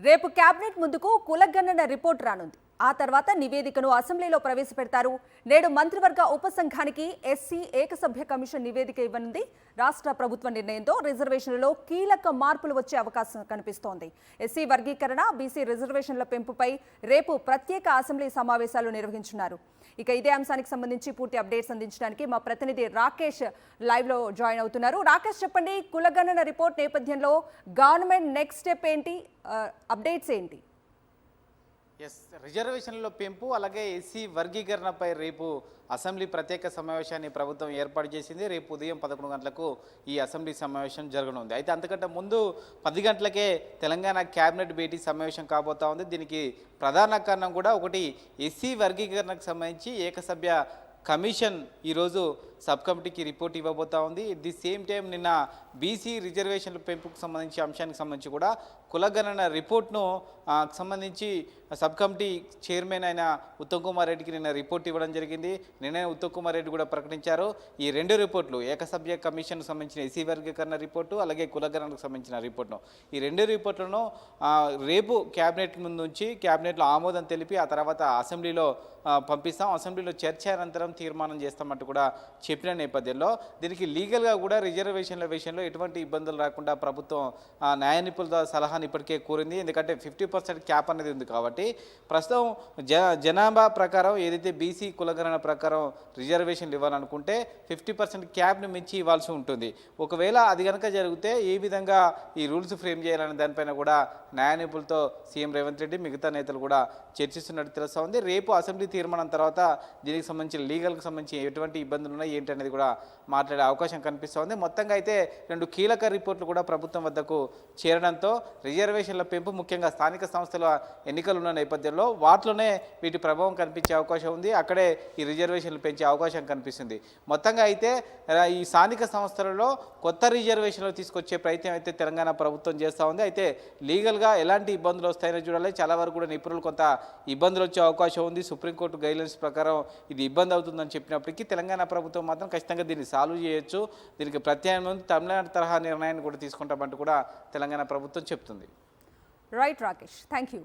రేపు కేబినెట్ ముందుకు కులగణన రిపోర్ట్ రానుంది. ఆ తర్వాత నివేదికను అసెంబ్లీలో ప్రవేశపెడతారు. నేడు మంత్రివర్గ ఉపసంఘానికి ఎస్సీ ఏకసభ్య కమిషన్ నివేదిక ఇవ్వనుంది. రాష్ట్ర ప్రభుత్వ నిర్ణయంతో రిజర్వేషన్లలో కీలక మార్పులు వచ్చే అవకాశం కనిపిస్తోంది. ఎస్సీ వర్గీకరణ, బీసీ రిజర్వేషన్ల పెంపుపై రేపు ప్రత్యేక అసెంబ్లీ సమావేశాలు నిర్వహించనున్నారు. ఇక ఇదే అంశానికి సంబంధించి పూర్తి అప్డేట్స్ అందించడానికి మా ప్రతినిధి రాకేష్ లైవ్ లో జాయిన్ అవుతున్నారు. రాకేష్, చెప్పండి, కులగణన రిపోర్ట్ నేపథ్యంలో గవర్నమెంట్ నెక్స్ట్ స్టెప్ ఏంటి, అప్డేట్స్ ఏంటి? రిజర్వేషన్లో పెంపు అలాగే ఎస్సీ వర్గీకరణపై రేపు అసెంబ్లీ ప్రత్యేక సమావేశాన్ని ప్రభుత్వం ఏర్పాటు చేసింది. రేపు ఉదయం 11 గంటలకు ఈ అసెంబ్లీ సమావేశం జరగనుంది. అయితే అంతకంటే ముందు 10 గంటలకే తెలంగాణ క్యాబినెట్ భేటీ సమావేశం కాబోతా ఉంది. దీనికి ప్రధాన కారణం కూడా ఒకటి, ఎస్సీ వర్గీకరణకు సంబంధించి ఏకసభ్య కమిషన్ ఈరోజు సబ్ కమిటీకి రిపోర్ట్ ఇవ్వబోతా ఉంది. ఎట్ ది సేమ్ టైం నిన్న బీసీ రిజర్వేషన్ల పెంపుకు సంబంధించి అంశానికి సంబంధించి కూడా కులగణన రిపోర్ట్ను సంబంధించి సబ్ కమిటీ చైర్మన్ అయిన ఉత్తమ్ కుమార్ రెడ్డికి నిన్న రిపోర్ట్ ఇవ్వడం జరిగింది. నిన్న ఉత్తమ్ కుమార్ రెడ్డి కూడా ప్రకటించారు ఈ రెండు రిపోర్ట్లు, ఏకసభ్య కమిషన్కు సంబంధించిన ఎస్సీ వర్గీకరణ రిపోర్టు అలాగే కులగణనకు సంబంధించిన రిపోర్ట్ను, ఈ రెండు రిపోర్ట్లను రేపు క్యాబినెట్ ముందు నుంచి క్యాబినెట్లో ఆమోదం తెలిపి ఆ తర్వాత అసెంబ్లీలో పంపిస్తాం. అసెంబ్లీలో చర్చ అనంతరం తీర్మానం చేస్తామంటూ కూడా చెప్పిన నేపథ్యంలో దీనికి లీగల్గా కూడా రిజర్వేషన్ల విషయంలో ఎటువంటి ఇబ్బందులు రాకుండా ప్రభుత్వం న్యాయ నిపుణుల సలహాను ఇప్పటికే కోరింది. ఎందుకంటే 50% క్యాప్ అనేది ఉంది కాబట్టి ప్రస్తుతం జనాభా ప్రకారం ఏదైతే బీసీ కులగణన ప్రకారం రిజర్వేషన్లు ఇవ్వాలనుకుంటే 50% క్యాప్ని మించి ఇవ్వాల్సి ఉంటుంది. ఒకవేళ అది కనుక జరిగితే ఏ విధంగా ఈ రూల్స్ ఫ్రేమ్ చేయాలనే దానిపైన కూడా న్యాయ నిపుణులతో సీఎం రేవంత్ రెడ్డి మిగతా నేతలు కూడా చర్చిస్తున్నట్టు తెలుస్తూ ఉంది. రేపు అసెంబ్లీ తీర్మానం తర్వాత దీనికి సంబంధించి లీగల్కి సంబంధించి ఎటువంటి ఇబ్బందులు ఉన్నాయి ఏంటి అనేది కూడా మాట్లాడే అవకాశం కనిపిస్తోంది. మొత్తంగా అయితే రెండు కీలక రిపోర్ట్లు కూడా ప్రభుత్వం వద్దకు చేరడంతో రిజర్వేషన్ల పెంపు, ముఖ్యంగా స్థానిక సంస్థల ఎన్నికలు ఉన్న నేపథ్యంలో వాటిలోనే వీటి ప్రభావం కనిపించే అవకాశం ఉంది. అక్కడే ఈ రిజర్వేషన్లు పెంచే అవకాశం కనిపిస్తుంది. మొత్తంగా అయితే ఈ స్థానిక సంస్థలలో కొత్త రిజర్వేషన్లు తీసుకొచ్చే ప్రయత్నం అయితే తెలంగాణ ప్రభుత్వం చేస్తూ ఉంది. అయితే లీగల్గా ఎలాంటి ఇబ్బందులు వస్తాయని చూడాలి. చాలా వరకు కూడా నిపుణులు కొంత ఇబ్బందులు వచ్చే అవకాశం ఉంది. సుప్రీంకోర్టు గైడ్లైన్స్ ప్రకారం ఇది ఇబ్బంది అవుతుందని చెప్పినప్పటికీ తెలంగాణ ప్రభుత్వం మాత్రం ఖచ్చితంగా దీన్ని సాల్వ్ చేయొచ్చు, దీనికి ప్రత్యామ్నాయం తమిళనాడు తరహా నిర్ణయాన్ని కూడా తీసుకుంటామంటూ కూడా తెలంగాణ ప్రభుత్వం చెప్తుంది. Right Rakesh, thank you.